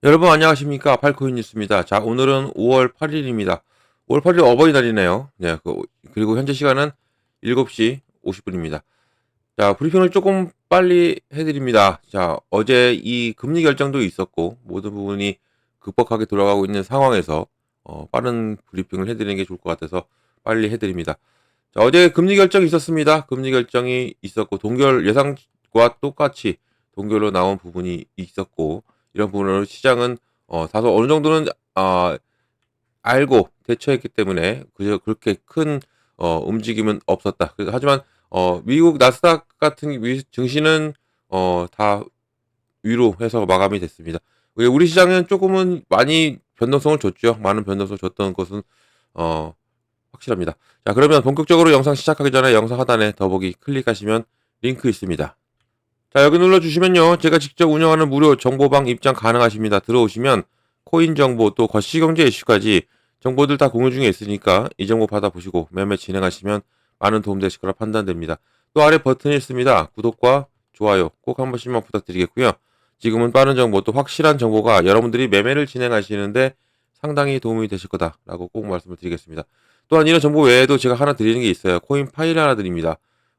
여러분 안녕하십니까? 팔코인 뉴스입니다. 자, 오늘은 5월 8일입니다. 5월 8일 어버이날이네요. 네, 그리고 현재 시간은 7시 50분입니다. 자, 브리핑을 조금 빨리 해드립니다. 자, 어제 이 금리 결정도 있었고 모든 부분이 급박하게 돌아가고 있는 상황에서 빠른 브리핑을 해드리는 게 좋을 것 같아서 빨리 해드립니다. 자, 어제 금리 결정이 있었습니다. 금리 결정이 있었고 동결 예상과 똑같이 동결로 나온 부분이 있었고 이런 부분으로 시장은 다소 어느 정도는 알고 대처했기 때문에 그저 그렇게 큰 움직임은 없었다. 하지만 미국 나스닥 같은 증시는 다 위로 해서 마감이 됐습니다. 우리 시장은 조금은 많이 변동성을 줬죠. 많은 변동성을 줬던 것은 확실합니다. 자, 그러면 본격적으로 영상 시작하기 전에 영상 하단에 더보기 클릭하시면 링크 있습니다. 자, 여기 눌러주시면요. 제가 직접 운영하는 무료 정보방 입장 가능하십니다. 들어오시면 코인 정보 또 거시경제 이슈까지 정보들 다 공유 중에 있으니까 이 정보 받아보시고 매매 진행하시면 많은 도움 되실 거라 판단됩니다. 또 아래 버튼이 있습니다. 구독과 좋아요 꼭 한 번씩만 부탁드리겠고요. 지금은 빠른 정보 또 확실한 정보가 여러분들이 매매를 진행하시는데 상당히 도움이 되실 거다라고 꼭 말씀을 드리겠습니다. 또한 이런 정보 외에도 제가 하나 드리는 게 있어요. 코인 파일 하나 드립니다.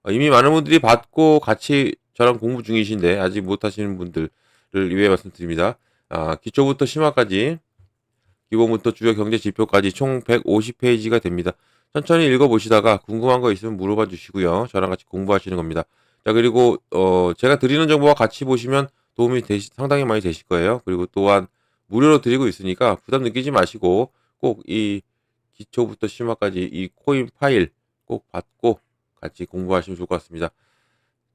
이미 많은 분들이 받고 같이 저랑 공부 중이신데 아직 못하시는 분들을 위해 말씀드립니다. 기초부터 심화까지 기본부터 주요 경제 지표까지 총 150페이지가 됩니다. 천천히 읽어보시다가 궁금한 거 있으면 물어봐 주시고요. 저랑 같이 공부하시는 겁니다. 자, 그리고 제가 드리는 정보와 같이 보시면 도움이 상당히 많이 되실 거예요. 그리고 또한 무료로 드리고 있으니까 부담 느끼지 마시고 꼭 이 기초부터 심화까지 이 코인 파일 꼭 받고 같이 공부하시면 좋을 것 같습니다.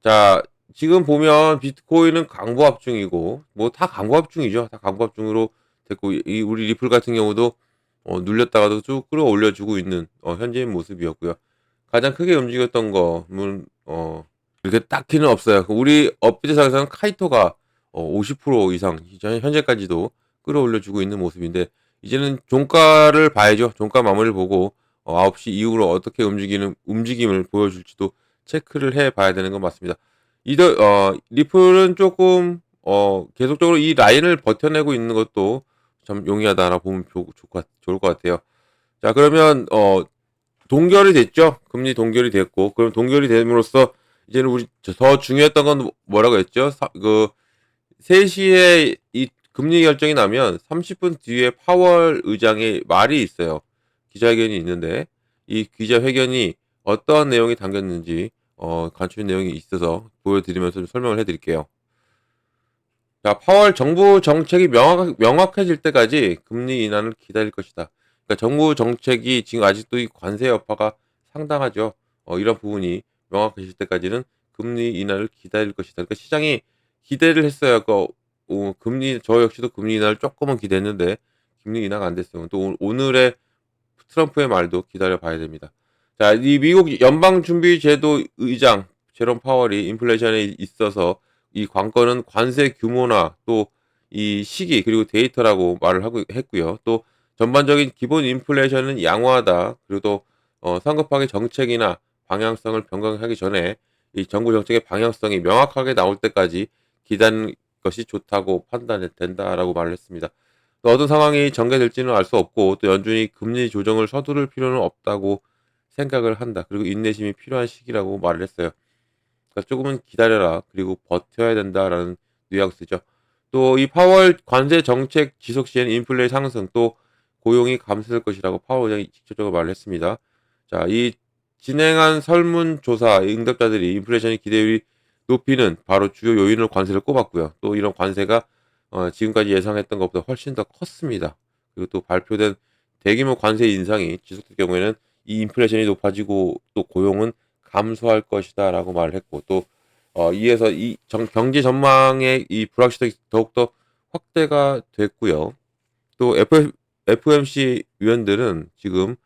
자, 지금 보면 비트코인은 강보합 중이고 뭐 다 강보합 중이죠. 다 강보합 중으로 됐고 이 우리 리플 같은 경우도 눌렸다가도 쭉 끌어올려 주고 있는 현재의 모습이었고요. 가장 크게 움직였던 거는 이렇게 딱히는 없어요. 우리 업비트상에서는 카이토가 50% 이상 현재까지도 끌어올려 주고 있는 모습인데 이제는 종가를 봐야죠. 종가 마무리를 보고 9시 이후로 어떻게 움직임을 보여줄지도 체크를 해 봐야 되는 건 맞습니다. 리플은 조금 계속적으로 이 라인을 버텨내고 있는 것도 참 용이하다라고 보면 좋을 것 같아요. 자, 그러면 동결이 됐죠. 금리 동결이 됐고 그럼 동결이 됨으로써 이제는 우리 더 중요했던 건 뭐라고 했죠? 3시에 이 금리 결정이 나면 30분 뒤에 파월 의장의 말이 있어요. 기자회견이 있는데 이 기자회견이 어떠한 내용이 담겼는지 간추린 내용이 있어서 보여드리면서 좀 설명을 해드릴게요. 자, 파월 정부 정책이 명확해질 때까지 금리 인하를 기다릴 것이다. 그러니까 정부 정책이 지금 아직도 이 관세 여파가 상당하죠. 이런 부분이 명확해질 때까지는 금리 인하를 기다릴 것이다. 그러니까 시장이 기대를 했어요. 저 역시도 금리 인하를 조금은 기대했는데 금리 인하가 안 됐어요. 또 오늘의 트럼프의 말도 기다려 봐야 됩니다. 자, 이 미국 연방준비제도 의장 제롬 파월이 인플레이션에 있어서 이 관건은 관세 규모나 또 이 시기 그리고 데이터라고 말을 했고요. 또 전반적인 기본 인플레이션은 양호하다. 그리고 또 성급하게 정책이나 방향성을 변경하기 전에 이 정부 정책의 방향성이 명확하게 나올 때까지 기다리는 것이 좋다고 판단된다라고 말을 했습니다. 또 어떤 상황이 전개될지는 알 수 없고 또 연준이 금리 조정을 서두를 필요는 없다고 생각을 한다. 그리고 인내심이 필요한 시기라고 말을 했어요. 그러니까 조금은 기다려라. 그리고 버텨야 된다라는 뉘앙스죠. 또 이 파월 관세 정책 지속 시에는 인플레 상승 또 고용이 감소될 것이라고 파월 의장이 직접적으로 말을 했습니다. 자, 이 진행한 설문조사 응답자들이 인플레이션의 기대율이 높이는 바로 주요 요인으로 관세를 꼽았고요. 또 이런 관세가 지금까지 예상했던 것보다 훨씬 더 컸습니다. 그리고 또 발표된 대규모 관세 인상이 지속될 경우에는 이 인플레이션이 높아지고 또 고용은 감소할 것이다라고 말을 했고 또 이에서 이 경제 전망의 이 불확실성이 더욱더 확대가 됐고요. 또 FOMC 위원들은 지금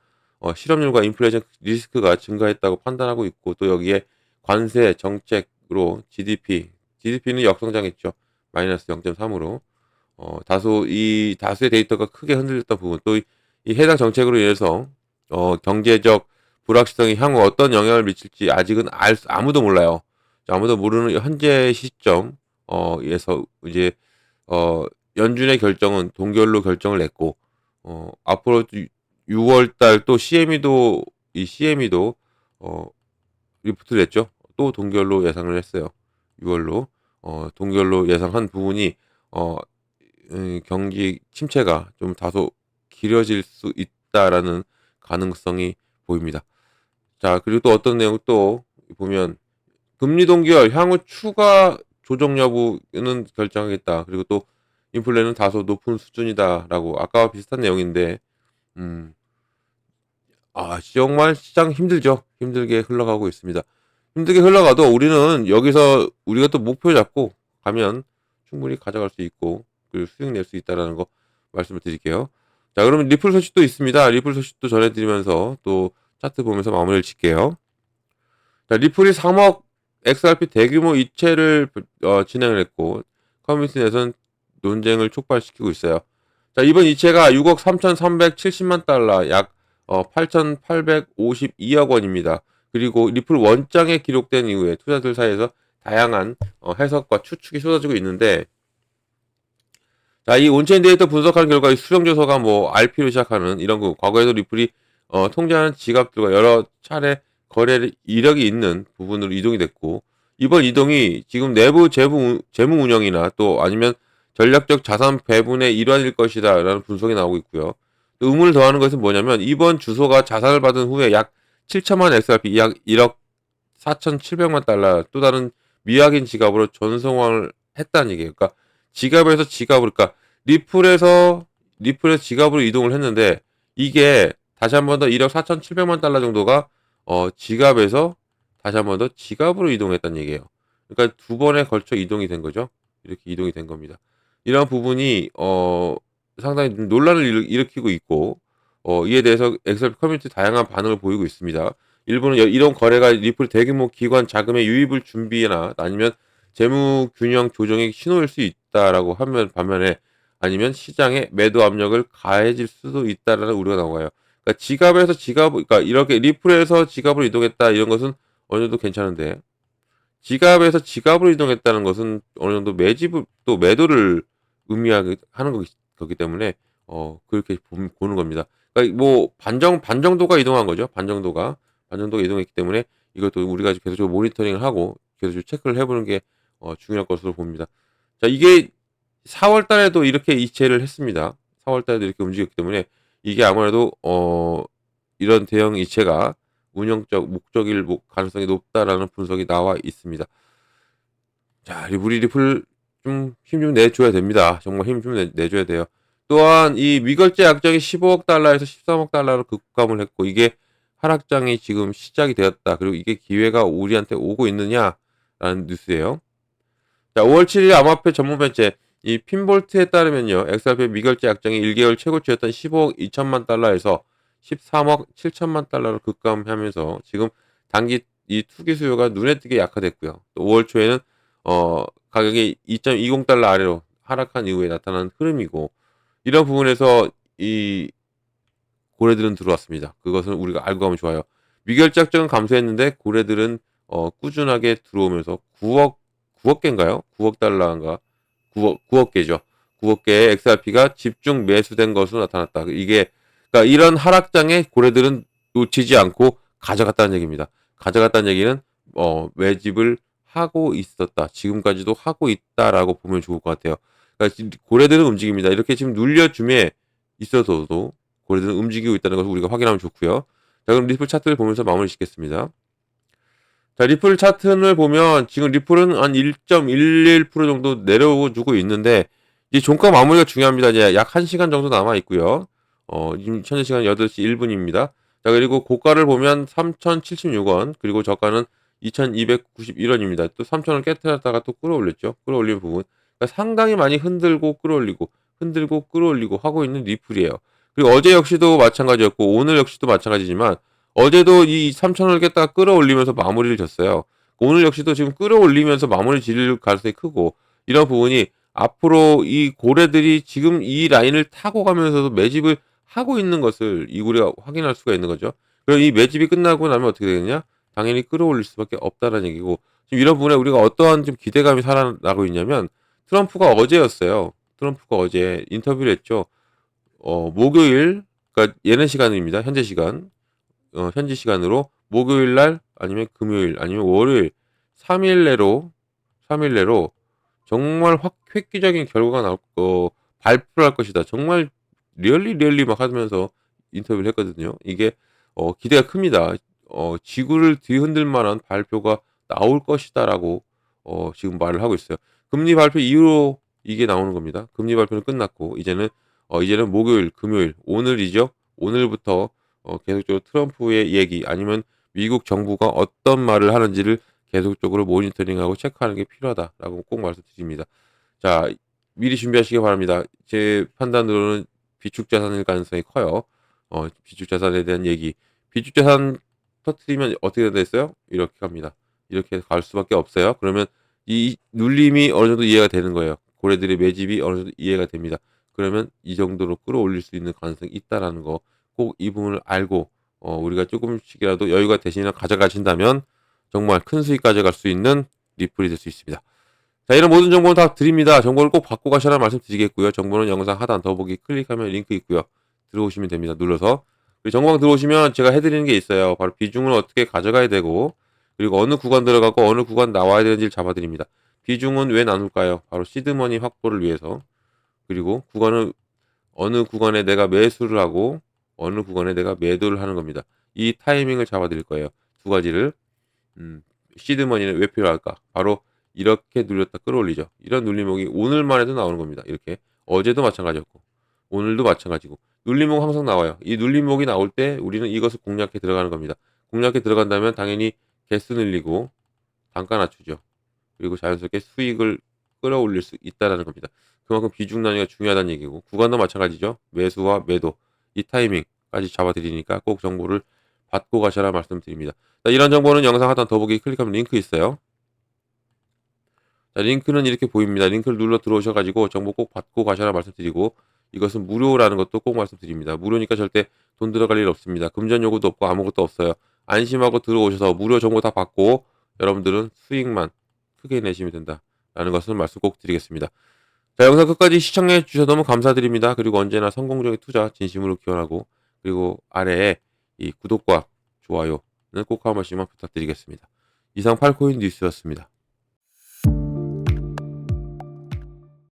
실업률과 인플레이션 리스크가 증가했다고 판단하고 있고 또 여기에 관세 정책으로 GDP는 역성장했죠. 마이너스 0.3으로 다수의 데이터가 크게 흔들렸던 부분 또 이 해당 정책으로 인해서 경제적 불확실성이 향후 어떤 영향을 미칠지 아직은 아무도 몰라요. 아무도 모르는 현재 시점 에서 이제 어 연준의 결정은 동결로 결정을 냈고 앞으로 6월 달 또 CME도 어 리포트를 냈죠. 또 동결로 예상을 했어요. 6월로 동결로 예상한 부분이 어 경기 침체가 좀 다소 길어질 수 있다라는 가능성이 보입니다. 자, 그리고 또 어떤 내용 또 보면 금리 동결 향후 추가 조정 여부는 결정하겠다. 그리고 또 인플레는 다소 높은 수준이다라고 아까와 비슷한 내용인데 음. 정말 시장 힘들죠. 힘들게 흘러가고 있습니다. 힘들게 흘러가도 우리는 여기서 우리가 또 목표 잡고 가면 충분히 가져갈 수 있고 그리고 수익 낼 수 있다라는 거 말씀을 드릴게요. 자, 그러면 리플 소식도 있습니다. 리플 소식도 전해드리면서 또 차트 보면서 마무리를 짓게요. 자, 리플이 3억 XRP 대규모 이체를 진행을 했고 커뮤니티 내선 논쟁을 촉발시키고 있어요. 자, 이번 이체가 6억 3,370만 달러 약 8,852억 원입니다. 그리고 리플 원장에 기록된 이후에 투자들 사이에서 다양한 해석과 추측이 쏟아지고 있는데 자, 이 온체인 데이터 분석하는 결과 수령 조서가 뭐 RP로 시작하는 이런 거 과거에도 리플이 통제하는 지갑들과 여러 차례 거래 이력이 있는 부분으로 이동이 됐고 이번 이동이 지금 내부 재무 운영이나 또 아니면 전략적 자산 배분의 일환일 것이다라는 분석이 나오고 있고요. 또 의문을 더하는 것은 뭐냐면 이번 주소가 자산을 받은 후에 약 7천만 XRP 약 1억 4,700만 달러 또 다른 미확인 지갑으로 전송을 했다는 얘기예요. 그러니까 지갑에서 지갑으로 그러니까 리플에서 지갑으로 이동을 했는데 이게 다시 한 번 더 1억 4,700만 달러 정도가 지갑에서 다시 한 번 더 지갑으로 이동했다는 얘기예요. 그러니까 두 번에 걸쳐 이동이 된 거죠. 이렇게 이동이 된 겁니다. 이런 부분이 상당히 논란을 일으키고 있고 이에 대해서 엑셀 커뮤니티 다양한 반응을 보이고 있습니다. 일부는 이런 거래가 리플 대규모 기관 자금의 유입을 준비나 아니면 재무 균형 조정의 신호일 수 있다라고 하면 반면에 아니면 시장에 매도 압력을 가해질 수도 있다라는 우려가 나와요. 그러니까 그러니까 이렇게 리플에서 지갑으로 이동했다 이런 것은 어느 정도 괜찮은데 지갑에서 지갑으로 이동했다는 것은 어느 정도 또 매도를 의미하게 하는 거기 때문에 그렇게 보는 겁니다. 그러니까 뭐 반 정도가 이동한 거죠. 반 정도가 이동했기 때문에 이것도 우리가 계속적으로 모니터링을 하고 계속 체크를 해보는 게 중요할 것으로 봅니다. 자, 이게 4월 달에도 이렇게 이체를 했습니다. 4월 달에도 이렇게 움직였기 때문에 이게 아무래도 이런 대형 이체가 운영적 목적일 가능성이 높다라는 분석이 나와 있습니다. 자, 우리 리플 좀 힘 좀 내줘야 됩니다. 정말 힘 좀 내줘야 돼요. 또한 이 미결제 약정이 15억 달러에서 13억 달러로 급감을 했고 이게 하락장이 지금 시작이 되었다. 그리고 이게 기회가 우리한테 오고 있느냐라는 뉴스예요. 자, 5월 7일 암호화폐 전문 매체 이 핀볼트에 따르면요. XRP 미결제 약정이 1개월 최고치였던 15억 2천만 달러에서 13억 7천만 달러로 급감하면서 지금 단기 이 투기 수요가 눈에 띄게 약화됐고요. 또 5월 초에는 가격이 2.20달러 아래로 하락한 이후에 나타난 흐름이고 이런 부분에서 이 고래들은 들어왔습니다. 그것은 우리가 알고 가면 좋아요. 미결제 약정은 감소했는데 고래들은 꾸준하게 들어오면서 9억 개인가요? 9억 달러인가? 9억 개죠. 9억 개의 XRP가 집중 매수된 것으로 나타났다. 이게 그러니까 이런 하락장에 고래들은 놓치지 않고 가져갔다는 얘기입니다. 가져갔다는 얘기는 매집을 하고 있었다. 지금까지도 하고 있다라고 보면 좋을 것 같아요. 그러니까 고래들은 움직입니다. 이렇게 지금 눌려줌에 있어서도 고래들은 움직이고 있다는 것을 우리가 확인하면 좋고요. 자, 그럼 리플 차트를 보면서 마무리 짓겠습니다. 자, 리플 차트를 보면 지금 리플은 한 1.11% 정도 내려주고 있는데 이제 종가 마무리가 중요합니다. 이제 약 1시간 정도 남아 있고요. 지금 현재 시간 8시 1분입니다. 자, 그리고 고가를 보면 3,076원, 그리고 저가는 2,291원입니다. 또 3,000원 깨뜨렸다가 또 끌어올렸죠. 끌어올린 부분. 그러니까 상당히 많이 흔들고 끌어올리고 하고 있는 리플이에요. 그리고 어제 역시도 마찬가지였고 오늘 역시도 마찬가지지만 어제도 이 3,000원을 깼다가 끌어올리면서 마무리를 졌어요. 오늘 역시도 지금 끌어올리면서 마무리 지를 가능성이 크고 이런 부분이 앞으로 이 고래들이 지금 이 라인을 타고 가면서도 매집을 하고 있는 것을 이 우리가 확인할 수가 있는 거죠. 그럼 이 매집이 끝나고 나면 어떻게 되겠냐? 당연히 끌어올릴 수밖에 없다는 얘기고 지금 이런 부분에 우리가 어떠한 좀 기대감이 살아나고 있냐면 트럼프가 어제였어요. 트럼프가 어제 인터뷰를 했죠. 목요일 그러니까 예는 시간입니다. 현재 시간. 현지 시간으로 목요일 날 아니면 금요일 아니면 월요일 3일 내로 3일 내로 정말 확 획기적인 결과가 나올 발표를 할 것이다. 정말 리얼리 막 하면서 인터뷰를 했거든요. 이게 기대가 큽니다. 지구를 뒤흔들 만한 발표가 나올 것이다라고 지금 말을 하고 있어요. 금리 발표 이후로 이게 나오는 겁니다. 금리 발표는 끝났고 이제는 목요일, 금요일, 오늘이죠. 오늘부터 계속적으로 트럼프의 얘기 아니면 미국 정부가 어떤 말을 하는지를 계속적으로 모니터링하고 체크하는 게 필요하다라고 꼭 말씀드립니다. 자, 미리 준비하시기 바랍니다. 제 판단으로는 비축 자산일 가능성이 커요. 비축 자산에 대한 얘기. 비축 자산 터트리면 어떻게 된다 했어요? 이렇게 갑니다. 이렇게 갈 수밖에 없어요. 그러면 이 눌림이 어느 정도 이해가 되는 거예요. 고래들의 매집이 어느 정도 이해가 됩니다. 그러면 이 정도로 끌어올릴 수 있는 가능성이 있다라는 거 꼭 이 부분을 알고 우리가 조금씩이라도 여유가 되시면 가져가신다면 정말 큰 수익 가져갈 수 있는 리플이 될 수 있습니다. 자, 이런 모든 정보는 다 드립니다. 정보를 꼭 받고 가시라는 말씀 드리겠고요. 정보는 영상 하단 더보기 클릭하면 링크 있고요. 들어오시면 됩니다. 눌러서. 그리고 정보방 들어오시면 제가 해드리는 게 있어요. 바로 비중을 어떻게 가져가야 되고 그리고 어느 구간 들어가고 어느 구간 나와야 되는지를 잡아드립니다. 비중은 왜 나눌까요? 바로 시드머니 확보를 위해서. 그리고 구간은 어느 구간에 내가 매수를 하고 어느 구간에 내가 매도를 하는 겁니다. 이 타이밍을 잡아드릴 거예요. 두 가지를. 시드머니는 왜 필요할까? 바로 이렇게 눌렸다 끌어올리죠. 이런 눌림목이 오늘만 해도 나오는 겁니다. 이렇게 어제도 마찬가지였고 오늘도 마찬가지고 눌림목 항상 나와요. 이 눌림목이 나올 때 우리는 이것을 공략해 들어가는 겁니다. 공략해 들어간다면 당연히 개수 늘리고 단가 낮추죠. 그리고 자연스럽게 수익을 끌어올릴 수 있다는 겁니다. 그만큼 비중 단위가 중요하다는 얘기고 구간도 마찬가지죠. 매수와 매도 이 타이밍까지 잡아드리니까 꼭 정보를 받고 가셔라 말씀드립니다. 자, 이런 정보는 영상 하단 더보기 클릭하면 링크 있어요. 자, 링크는 이렇게 보입니다. 링크를 눌러 들어오셔가지고 정보 꼭 받고 가셔라 말씀드리고 이것은 무료라는 것도 꼭 말씀드립니다. 무료니까 절대 돈 들어갈 일 없습니다. 금전 요구도 없고 아무것도 없어요. 안심하고 들어오셔서 무료 정보 다 받고 여러분들은 수익만 크게 내시면 된다라는 것을 말씀 꼭 드리겠습니다. 자, 영상 끝까지 시청해 주셔서 너무 감사드립니다. 그리고 언제나 성공적인 투자 진심으로 기원하고 그리고 아래에 이 구독과 좋아요는 꼭 한 번씩만 부탁드리겠습니다. 이상 팔코인 뉴스였습니다.